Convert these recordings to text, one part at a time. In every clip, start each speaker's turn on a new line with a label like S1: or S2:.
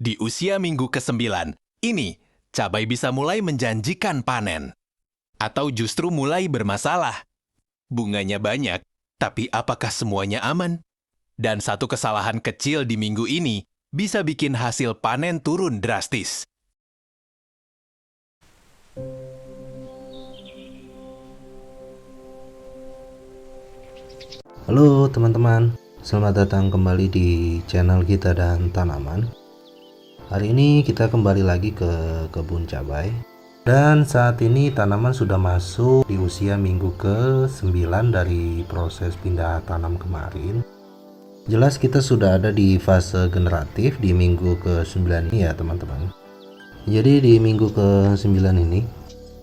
S1: Di usia minggu ke-9, ini cabai bisa mulai menjanjikan panen. Atau justru mulai bermasalah. Bunganya banyak, tapi apakah semuanya aman? Dan satu kesalahan kecil di minggu ini bisa bikin hasil panen turun drastis.
S2: Halo teman-teman, selamat datang kembali di channel kita dan tanaman. Hari ini kita kembali lagi ke kebun cabai. Dan saat ini tanaman sudah masuk di usia minggu ke-9 dari proses pindah tanam kemarin. Jelas kita sudah ada di fase generatif di minggu ke-9 ini ya teman-teman. Jadi di minggu ke-9 ini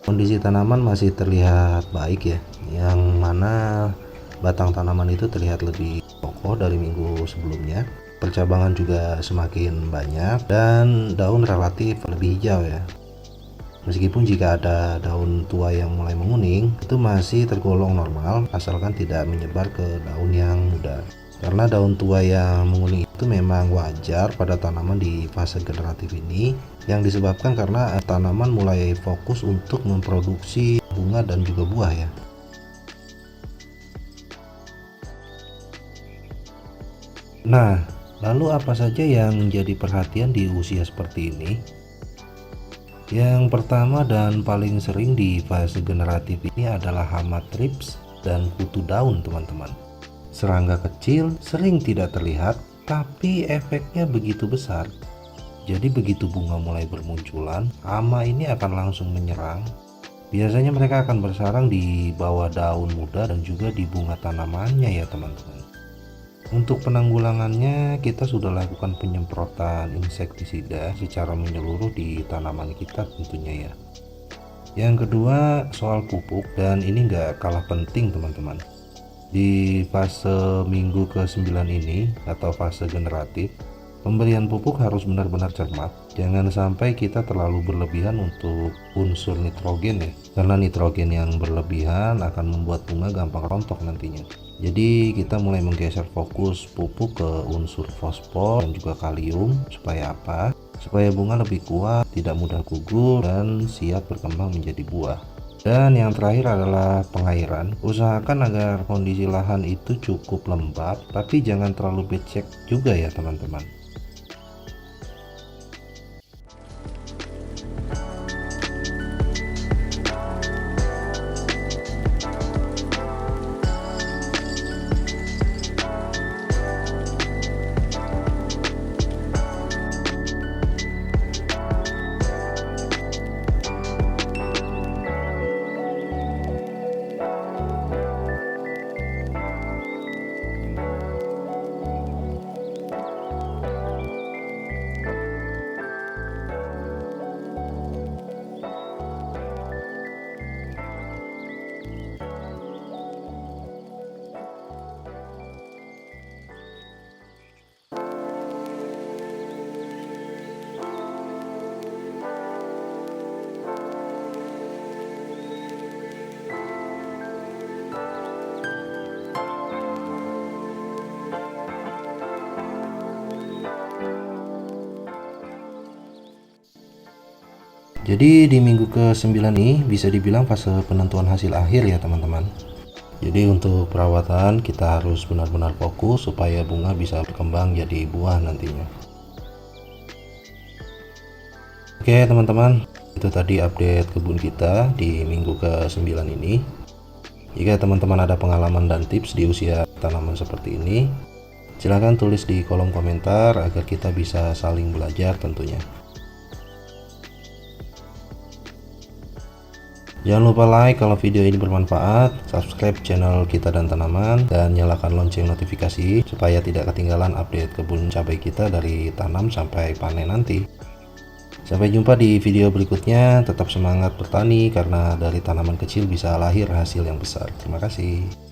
S2: kondisi tanaman masih terlihat baik ya, yang mana batang tanaman itu terlihat lebih kokoh dari minggu sebelumnya. Percabangan juga semakin banyak dan daun relatif lebih hijau ya. Meskipun jika ada daun tua yang mulai menguning, itu masih tergolong normal asalkan tidak menyebar ke daun yang muda. Karena daun tua yang menguning itu memang wajar pada tanaman di fase generatif ini, yang disebabkan karena tanaman mulai fokus untuk memproduksi bunga dan juga buah ya. Nah, lalu apa saja yang menjadi perhatian di usia seperti ini? Yang pertama dan paling sering di fase generatif ini adalah hama trips dan kutu daun teman-teman. Serangga kecil sering tidak terlihat, tapi efeknya begitu besar. Jadi begitu bunga mulai bermunculan, hama ini akan langsung menyerang. Biasanya mereka akan bersarang di bawah daun muda dan juga di bunga tanamannya ya teman-teman. Untuk penanggulangannya kita sudah lakukan penyemprotan insektisida secara menyeluruh di tanaman kita tentunya ya. Yang kedua soal pupuk, dan ini nggak kalah penting teman-teman. Di fase minggu ke-9 ini atau fase generatif, pemberian pupuk harus benar-benar cermat. Jangan sampai kita terlalu berlebihan untuk unsur nitrogen ya, karena nitrogen yang berlebihan akan membuat bunga gampang rontok nantinya. Jadi kita mulai menggeser fokus pupuk ke unsur fosfor dan juga kalium. Supaya apa? Supaya bunga lebih kuat, tidak mudah gugur, dan siap berkembang menjadi buah. Dan yang terakhir adalah pengairan. Usahakan agar kondisi lahan itu cukup lembab, tapi jangan terlalu becek juga ya teman-teman. Jadi di minggu ke-9 ini bisa dibilang fase penentuan hasil akhir ya teman-teman. Jadi untuk perawatan kita harus benar-benar fokus supaya bunga bisa berkembang jadi buah nantinya. Oke teman-teman, itu tadi update kebun kita di minggu ke-9 ini. Jika teman-teman ada pengalaman dan tips di usia tanaman seperti ini, silahkan tulis di kolom komentar agar kita bisa saling belajar tentunya. Jangan lupa like kalau video ini bermanfaat, subscribe channel kita dan tanaman, dan nyalakan lonceng notifikasi supaya tidak ketinggalan update kebun cabai kita dari tanam sampai panen nanti. Sampai jumpa di video berikutnya, tetap semangat bertani karena dari tanaman kecil bisa lahir hasil yang besar. Terima kasih.